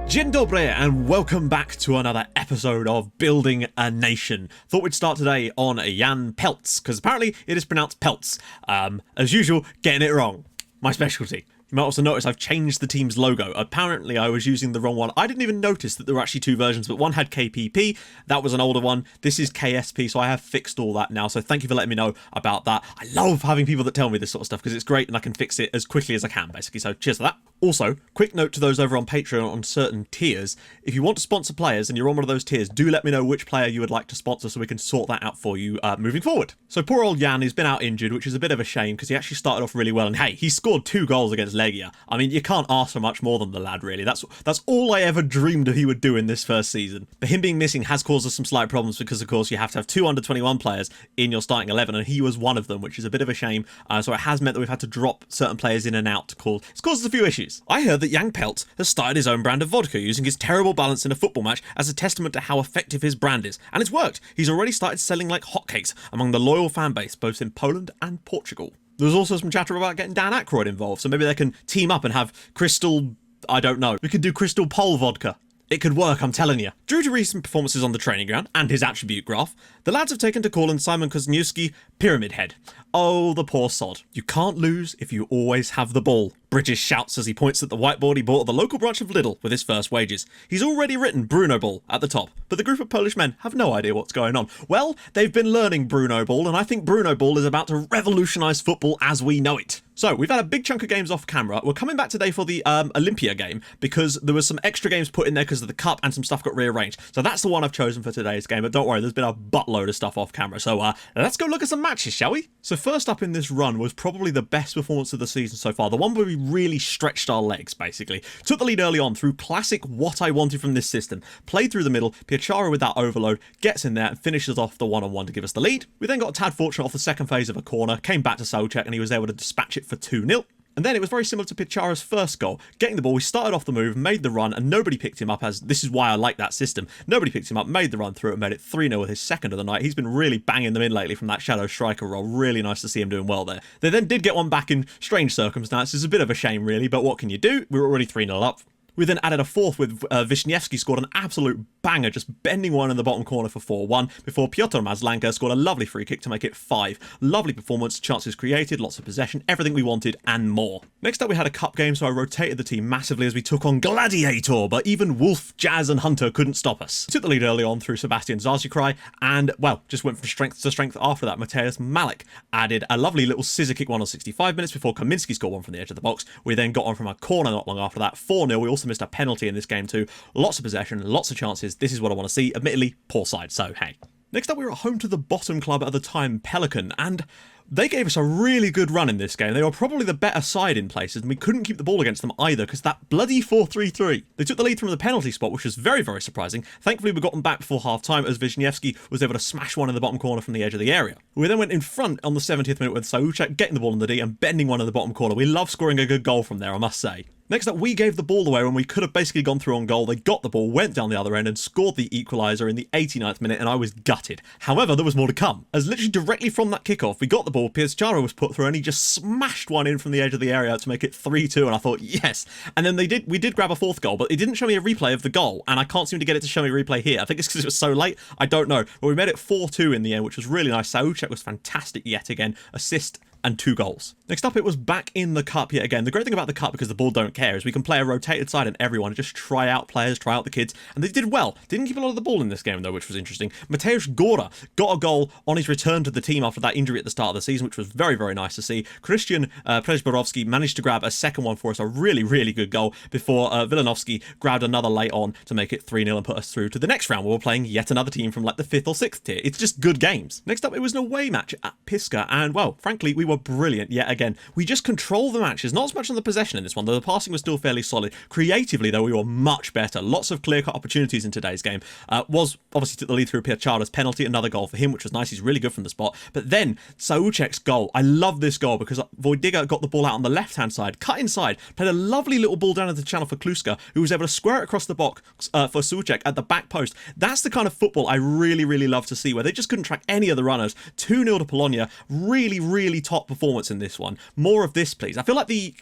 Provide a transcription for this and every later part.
Dzień dobry and welcome back to another episode of Building a Nation. Thought we'd start today on Jan Peltz, because apparently it is pronounced Peltz. As usual, getting it wrong. My specialty. You might also notice I've changed the team's logo. Apparently I was using the wrong one. I didn't even notice that there were actually two versions, but one had KPP. That was an older one. This is KSP, so I have fixed all that now. So thank you for letting me know about that. I love having people that tell me this sort of stuff because it's great and I can fix it as quickly as I can, basically. So cheers for that. Also, quick note to those over on Patreon on certain tiers. If you want to sponsor players and you're on one of those tiers, do let me know which player you would like to sponsor so we can sort that out for you moving forward. So poor old Jan, he's been out injured, which is a bit of a shame because he actually started off really well. And hey, he scored 2 goals against Legia. I mean, you can't ask for much more than the lad, really. That's all I ever dreamed he would do in this first season. But him being missing has caused us some slight problems because, of course, you have to have 2 under-21 players in your starting 11, and he was one of them, which is a bit of a shame. So it has meant that we've had to drop certain players in and out to cause... It's caused us a few issues. I heard that Jan Peltz has started his own brand of vodka using his terrible balance in a football match as a testament to how effective his brand is. And it's worked. He's already started selling like hotcakes among the loyal fan base, both in Poland and Portugal. There's also some chatter about getting Dan Aykroyd involved, so maybe they can team up and have Crystal... I don't know. We could do Crystal Pole vodka. It could work, I'm telling you. Due to recent performances on the training ground and his attribute graph, the lads have taken to calling Simon Kuzniewski Pyramid Head. Oh, the poor sod. You can't lose if you always have the ball. British shouts as he points at the whiteboard he bought at the local branch of Lidl with his first wages. He's already written BrunoBall at the top, but the group of Polish men have no idea what's going on. Well, they've been learning BrunoBall, and I think BrunoBall is about to revolutionise football as we know it. So, we've had a big chunk of games off camera. We're coming back today for the Olympia game because there was some extra games put in there because of the cup and some stuff got rearranged. So that's the one I've chosen for today's game, but don't worry, there's been a buttload of stuff off camera. So let's go look at some matches, shall we? So first up in this run was probably the best performance of the season so far. The one where we really stretched our legs, basically. Took the lead early on through classic what I wanted from this system. Played through the middle, Piachara with that overload, gets in there and finishes off the one-on-one to give us the lead. We then got a tad fortunate off the second phase of a corner, came back to Souček and he was able to dispatch it for 2-0. And then it was very similar to Pichara's first goal. Getting the ball, we started off the move, made the run, and nobody picked him up, as this is why I like that system. Nobody picked him up, made the run through it, and made it 3-0 with his second of the night. He's been really banging them in lately from that shadow striker role. Really nice to see him doing well there. They then did get one back in strange circumstances. A bit of a shame, really, but what can you do? We were already 3-0 up. We then added a fourth with Wisniewski scored an absolute banger, just bending one in the bottom corner for 4-1, before Piotr Mazlanka scored a lovely free kick to make it 5. Lovely performance, chances created, lots of possession, everything we wanted and more. Next up we had a cup game, so I rotated the team massively as we took on Gladiator, but even Wolf, Jazz and Hunter couldn't stop us. Took the lead early on through Sebastian Zarzikrai and, well, just went from strength to strength after that. Mateusz Malik added a lovely little scissor kick one on 65 minutes before Kaminski scored one from the edge of the box. We then got on from a corner not long after that, 4-0. We also missed a penalty in this game too. Lots of possession, lots of chances. This is what I want to see. Admittedly, poor side, so hey. Next up, we were at home to the bottom club at the time, Pelican, and they gave us a really good run in this game. They were probably the better side in places, and we couldn't keep the ball against them either because that bloody 4-3-3. They took the lead from the penalty spot, which was very, very surprising. Thankfully, we got them back before half-time as Wisniewski was able to smash one in the bottom corner from the edge of the area. We then went in front on the 70th minute with Souček getting the ball in the D and bending one in the bottom corner. We love scoring a good goal from there, I must say. Next up, we gave the ball away when we could have basically gone through on goal. They got the ball, went down the other end and scored the equaliser in the 89th minute, and I was gutted. However, there was more to come, as literally directly from that kickoff, we got the ball, Piachara was put through and he just smashed one in from the edge of the area to make it 3-2, and I thought, yes. And then we did grab a fourth goal, but it didn't show me a replay of the goal, and I can't seem to get it to show me a replay here. I think it's because it was so late, I don't know. But we made it 4-2 in the end, which was really nice. Souček was fantastic yet again, assist and 2 goals. Next up, it was back in the cup yet again. The great thing about the cup, because the ball don't care, is we can play a rotated side and everyone just try out players, try out the kids, and they did well. Didn't keep a lot of the ball in this game though, which was interesting. Mateusz Gora got a goal on his return to the team after that injury at the start of the season, which was very, very nice to see. Christian Przborowski managed to grab a second one for us, a really, really good goal, before Wilanowski grabbed another late on to make it 3-0 and put us through to the next round where we're playing yet another team from like the 5th or 6th tier. It's just good games. Next up, it was an away match at Piska, and well, frankly, we were brilliant yet again. We just controlled the matches, not as much on the possession in this one, though the passing was still fairly solid. Creatively, though, we were much better. Lots of clear-cut opportunities in today's game. Was obviously took the lead through Piachara's penalty, another goal for him, which was nice. He's really good from the spot. But then, Souček's goal. I love this goal because Wojdyga got the ball out on the left-hand side, cut inside, played a lovely little ball down into the channel for Kluska, who was able to square it across the box for Souček at the back post. That's the kind of football I really, really love to see, where they just couldn't track any of the runners. 2-0 to Polonia. Really, really top performance in this one. More of this, please. I feel like the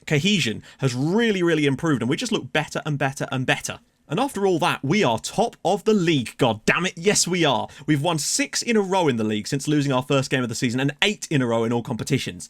cohesion has really, really improved, and we just look better and better and better. And after all that, we are top of the league. God damn it, yes we are. We've won 6 in a row in the league since losing our first game of the season, and 8 in a row in all competitions.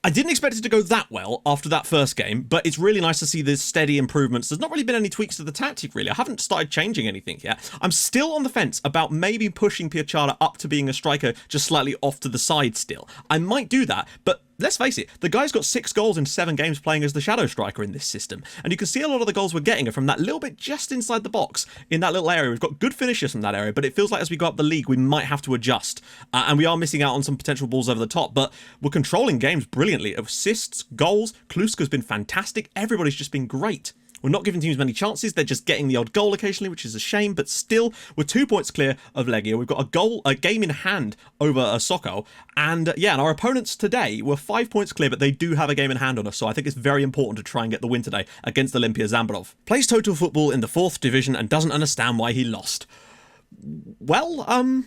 I didn't expect it to go that well after that first game, but it's really nice to see the steady improvements. There's not really been any tweaks to the tactic, really. I haven't started changing anything yet. I'm still on the fence about maybe pushing Piachara up to being a striker just slightly off to the side still. I might do that, but let's face it, the guy's got 6 goals in 7 games playing as the shadow striker in this system, and you can see a lot of the goals we're getting are from that little bit just inside the box in that little area. We've got good finishers from that area, but it feels like as we go up the league, we might have to adjust, and we are missing out on some potential balls over the top, but we're controlling games brilliantly. Assists, goals, Kluska's been fantastic, everybody's just been great. We're not giving teams many chances, they're just getting the odd goal occasionally, which is a shame, but still, we're 2 points clear of Legia. We've got a game in hand over Sokol, and yeah, and our opponents today were 5 points clear, but they do have a game in hand on us, so I think it's very important to try and get the win today against Olympia Zambarov. Plays total football in the 4th division and doesn't understand why he lost. Well,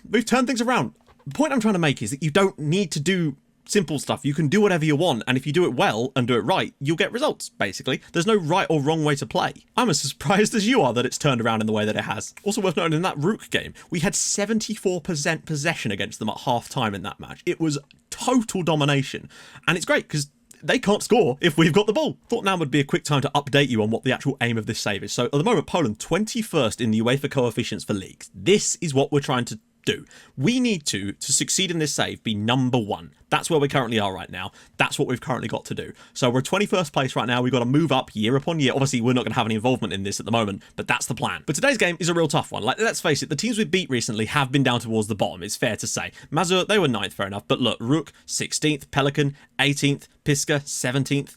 we've turned things around. The point I'm trying to make is that you don't need to do simple stuff. You can do whatever you want, and if you do it well and do it right, you'll get results, basically. There's no right or wrong way to play. I'm as surprised as you are that it's turned around in the way that it has. Also worth noting, in that Rook game, we had 74% possession against them at half-time in that match. It was total domination, and it's great because they can't score if we've got the ball. Thought now would be a quick time to update you on what the actual aim of this save is. So at the moment, Poland 21st in the UEFA coefficients for leagues. This is what we're trying to do. We need to succeed in this save, be number 1. That's where we currently are right now. That's what we've currently got to do. So we're 21st place right now. We've got to move up year upon year. Obviously, we're not going to have any involvement in this at the moment, but that's the plan. But today's game is a real tough one. Like, let's face it, the teams we beat recently have been down towards the bottom. It's fair to say. Mazur, they were 9th, fair enough. But look, Rook, 16th, Pelican, 18th, Piska, 17th,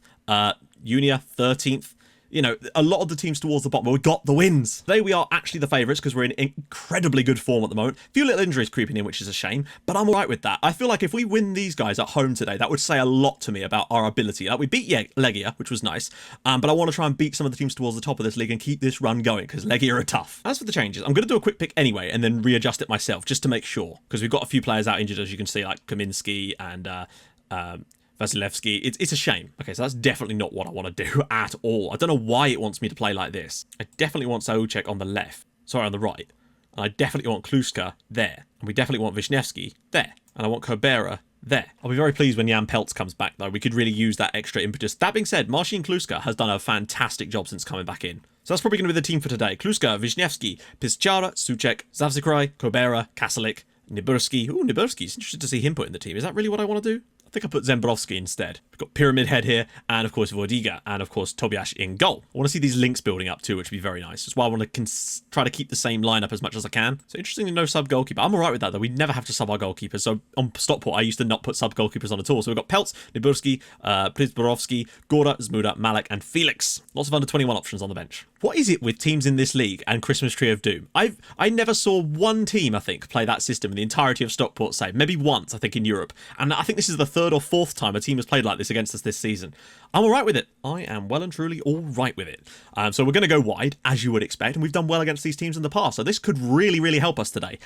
Unia, 13th. You know, a lot of the teams towards the bottom, but we got the wins. Today we are actually the favourites because we're in incredibly good form at the moment. A few little injuries creeping in, which is a shame, but I'm alright with that. I feel like if we win these guys at home today, that would say a lot to me about our ability. Like, we beat Legia, which was nice, but I want to try and beat some of the teams towards the top of this league and keep this run going because Legia are tough. As for the changes, I'm going to do a quick pick anyway and then readjust it myself just to make sure, because we've got a few players out injured, as you can see, like Kaminski and Vasilevsky. It's a shame. Okay, so that's definitely not what I want to do at all. I don't know why it wants me to play like this. I definitely want Souček on the left. Sorry, on the right. And I definitely want Kluska there. And we definitely want Wisniewski there. And I want Kobera there. I'll be very pleased when Jan Peltz comes back, though. We could really use that extra impetus. That being said, Marcin Kluska has done a fantastic job since coming back in. So that's probably going to be the team for today. Kluska, Wisniewski, Pischara, Souček, Zavzikrai, Kobera, Kaselik, Niburski. Ooh, Niburski. It's interesting to see him put in the team. Is that really what I want to do? I think I put Zembrovski instead. We've got Pyramid Head here, and of course Vodiga, and of course Tobiasz in goal. I want to see these links building up too, which would be very nice. That's why I want to try to keep the same lineup as much as I can. So interestingly, no sub-goalkeeper. I'm alright with that, though. We never have to sub our goalkeepers. So on Stockport, I used to not put sub-goalkeepers on at all. So we've got Peltz, Niburski, Prizborovski, Gora, Zmuda, Malek, and Felix. Lots of under-21 options on the bench. What is it with teams in this league and Christmas Tree of Doom? I never saw one team, I think, play that system in the entirety of Stockport save. Maybe once, I think, in Europe. And I think this is the 3rd or 4th time a team has played like this against us this season. I'm alright with it. I am well and truly alright with it. So we're going to go wide, as you would expect, and we've done well against these teams in the past. So this could really, really help us today.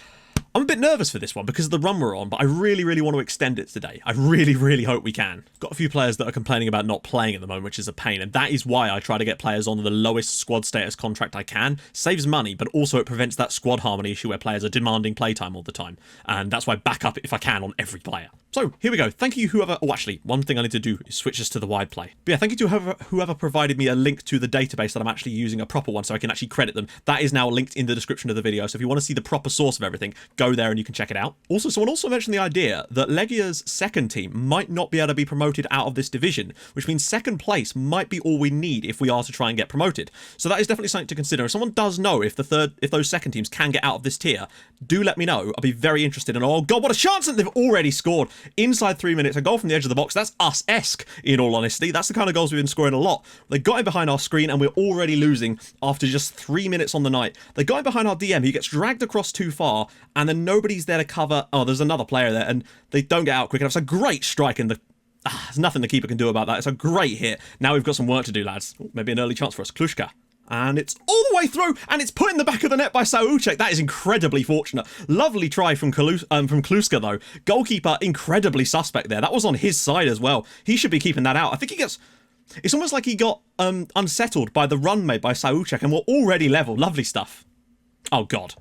I'm a bit nervous for this one because of the run we're on, but I really, really want to extend it today. I really, really hope we can. Got a few players that are complaining about not playing at the moment, which is a pain, and that is why I try to get players on the lowest squad status contract I can. Saves money, but also it prevents that squad harmony issue where players are demanding playtime all the time, and that's why I back up if I can on every player. So, here we go. Thank you whoever... Oh, actually, one thing I need to do is switch us to the wide play. But yeah, thank you to whoever provided me a link to the database that I'm actually using, a proper one, so I can actually credit them. That is now linked in the description of the video, so if you want to see the proper source of everything, go there and you can check it out. Also, someone also mentioned the idea that Legia's second team might not be able to be promoted out of this division, which means second place might be all we need if we are to try and get promoted. So that is definitely something to consider. If someone does know if those second teams can get out of this tier, do let me know. I'll be very interested. And oh god, what a chance that they've already scored inside 3 minutes. A goal from the edge of the box. That's us-esque, in all honesty. That's the kind of goals we've been scoring a lot. They got in behind our screen and we're already losing after just 3 minutes on the night. They got in behind our DM. He gets dragged across too far and then nobody's there to cover. Oh, there's another player there and they don't get out quick enough. It's a great strike and there's nothing the keeper can do about that. It's a great hit. Now we've got some work to do, lads. Maybe an early chance for us. Kluska. And it's all the way through, and it's put in the back of the net by Souček. That is incredibly fortunate. Lovely try from Kluska, though. Goalkeeper, incredibly suspect there. That was on his side as well. He should be keeping that out. I think he gets It's almost like he got unsettled by the run made by Souček, and we're already level. Lovely stuff. Oh, God.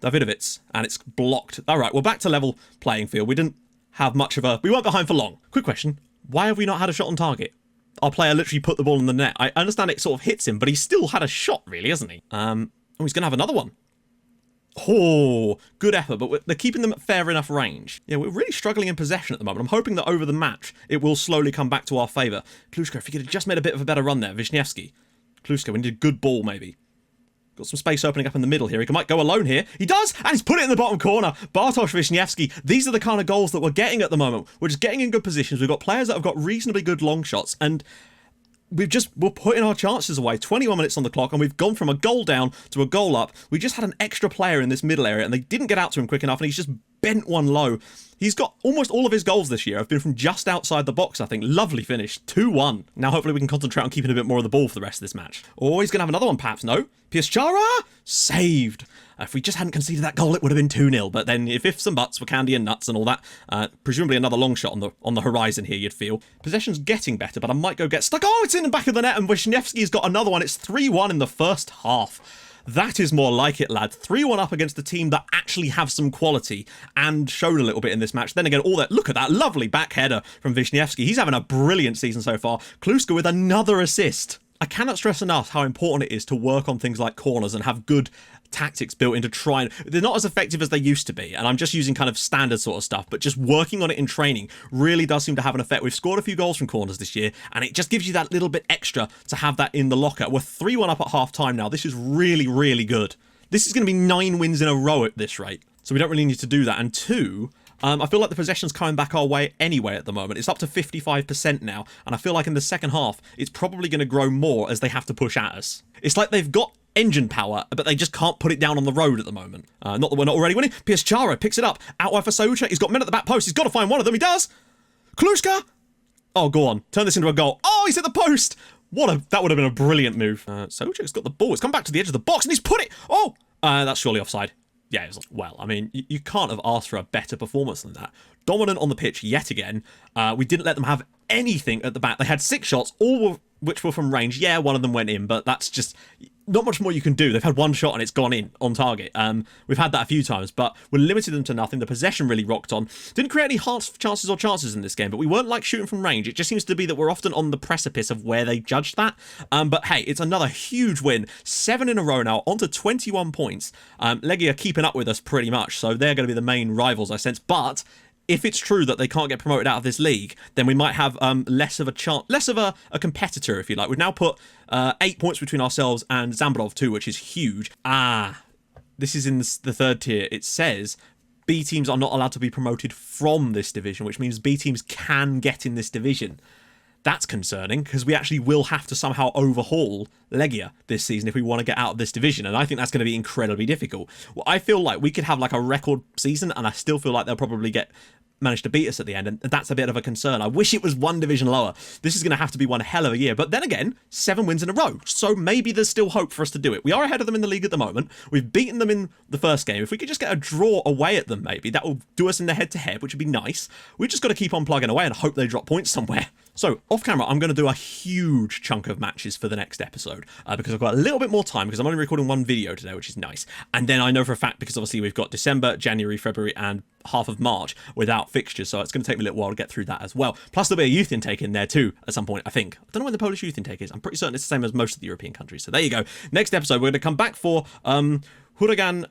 Davidovits, and it's blocked. All right, we're back to level playing field. We didn't have much of a... We weren't behind for long. Quick question. Why have we not had a shot on target? Our player literally put the ball in the net. I understand it sort of hits him, but he still had a shot, really, hasn't he? Oh, he's going to have another one. Oh, good effort, but they're keeping them at fair enough range. Yeah, we're really struggling in possession at the moment. I'm hoping that over the match, it will slowly come back to our favour. Kluska, if he could have just made a bit of a better run there. Wisniewski. Kluska, we need a good ball, maybe. Got some space opening up in the middle here. He might go alone here. He does, and he's put it in the bottom corner. Bartosz Wisniewski. These are the kind of goals that we're getting at the moment. We're just getting in good positions. We've got players that have got reasonably good long shots, and we're putting our chances away. 21 minutes on the clock, and we've gone from a goal down to a goal up. We just had an extra player in this middle area, and they didn't get out to him quick enough, and he's just bent one low. He's got almost all of his goals this year have been from just outside the box, I think. Lovely finish. 2-1. Now hopefully we can concentrate on keeping a bit more of the ball for the rest of this match. Oh, he's going to have another one perhaps. No. Pieszczara! Saved. If we just hadn't conceded that goal, it would have been 2-0. But then if ifs and buts were candy and nuts and all that, presumably another long shot on the horizon here, you'd feel. Possession's getting better, but I might go get stuck. Oh, it's in the back of the net, and Wisniewski's got another one. It's 3-1 in the first half. That is more like it, lad. 3-1 up against a team that actually have some quality and showed a little bit in this match. Then again, all that. Look at that lovely back header from Wisniewski. He's having a brilliant season so far. Kluska with another assist. I cannot stress enough how important it is to work on things like corners and have good tactics built into trying. They're not as effective as they used to be, and I'm just using kind of standard sort of stuff, but just working on it in training really does seem to have an effect. We've scored a few goals from corners this year, and it just gives you that little bit extra to have that in the locker. We're 3-1 up at half time now. This is really, really good. This is going to be 9 wins in a row at this rate, so we don't really need to do that. And 2, I feel like the possession's coming back our way anyway at the moment. It's up to 55% now, and I feel like in the second half, it's probably going to grow more as they have to push at us. It's like they've got engine power, but they just can't put it down on the road at the moment. Not that we're not already winning. Pieszczara picks it up. Out wide for Souček. He's got men at the back post. He's got to find one of them. He does. Kluska. Oh, go on. Turn this into a goal. Oh, he's hit the post. That would have been a brilliant move. Souček's got the ball. It's come back to the edge of the box, and he's put it. Oh, that's surely offside. Yeah, it was, well, I mean, you can't have asked for a better performance than that. Dominant on the pitch yet again. We didn't let them have anything at the back. They had 6 shots, all of which were from range. Yeah, one of them went in, but that's just not much more you can do. They've had one shot and it's gone in on target. We've had that a few times, but we limited them to nothing. The possession really rocked on. Didn't create any hard chances in this game, but we weren't like shooting from range. It just seems to be that we're often on the precipice of where they judged that. But hey, it's another huge win. 7 in a row now, onto 21 points. Legia are keeping up with us pretty much, so they're going to be the main rivals, I sense. But if it's true that they can't get promoted out of this league, then we might have less of a chance, less of a competitor, if you like. We've now put 8 points between ourselves and Zambrov too, which is huge. This is in the third tier. It says B teams are not allowed to be promoted from this division, which means B teams can get in this division. That's concerning, because we actually will have to somehow overhaul Legia this season if we want to get out of this division, and I think that's going to be incredibly difficult. Well, I feel like we could have like a record season, and I still feel like they'll probably manage to beat us at the end, and that's a bit of a concern. I wish it was one division lower. This is going to have to be one hell of a year, but then again, 7 wins in a row, so maybe there's still hope for us to do it. We are ahead of them in the league at the moment. We've beaten them in the first game. If we could just get a draw away at them, maybe that will do us in the head-to-head, which would be nice. We've just got to keep on plugging away and hope they drop points somewhere. So, off camera, I'm going to do a huge chunk of matches for the next episode, because I've got a little bit more time, because I'm only recording one video today, which is nice. And then I know for a fact, because obviously we've got December, January, February, and half of March without fixtures, so it's going to take me a little while to get through that as well. Plus there'll be a youth intake in there too at some point, I think. I don't know when the Polish youth intake is. I'm pretty certain it's the same as most of the European countries. So there you go. Next episode, we're going to come back for Huragan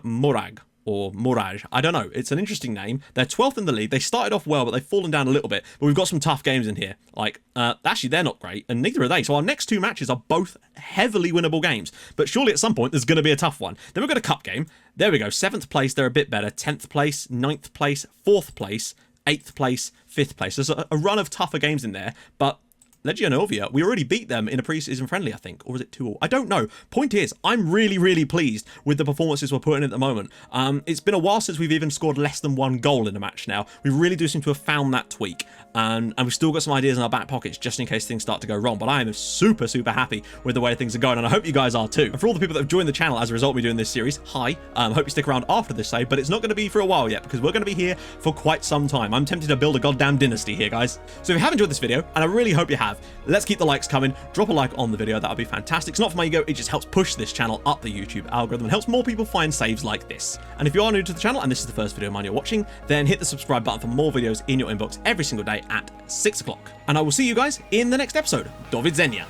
Morag. Or Moraj. I don't know. It's an interesting name. They're 12th in the league. They started off well, but they've fallen down a little bit. But we've got some tough games in here. Like, actually, they're not great, and neither are they. So our next 2 matches are both heavily winnable games. But surely at some point, there's going to be a tough one. Then we've got a cup game. There we go. 7th place, they're a bit better. 10th place, 9th place, 4th place, 8th place, 5th place. There's a run of tougher games in there, but Legionovia, we already beat them in a pre-season friendly, I think. Or was it 2-2? I don't know. Point is, I'm really, really pleased with the performances we're putting in at the moment. It's been a while since we've even scored less than 1 goal in a match now. We really do seem to have found that tweak. And we've still got some ideas in our back pockets just in case things start to go wrong. But I am super, super happy with the way things are going. And I hope you guys are too. And for all the people that have joined the channel as a result of me doing this series, hi. Hope you stick around after this save, but it's not going to be for a while yet because we're going to be here for quite some time. I'm tempted to build a goddamn dynasty here, guys. So if you have enjoyed this video, and I really hope you have, let's keep the likes coming. Drop a like on the video. That would be fantastic. It's not for my ego. It just helps push this channel up the YouTube algorithm and helps more people find saves like this. And if you are new to the channel and this is the first video of mine you're watching, then hit the subscribe button for more videos in your inbox every single day at 6 o'clock. And I will see you guys in the next episode. Do widzenia.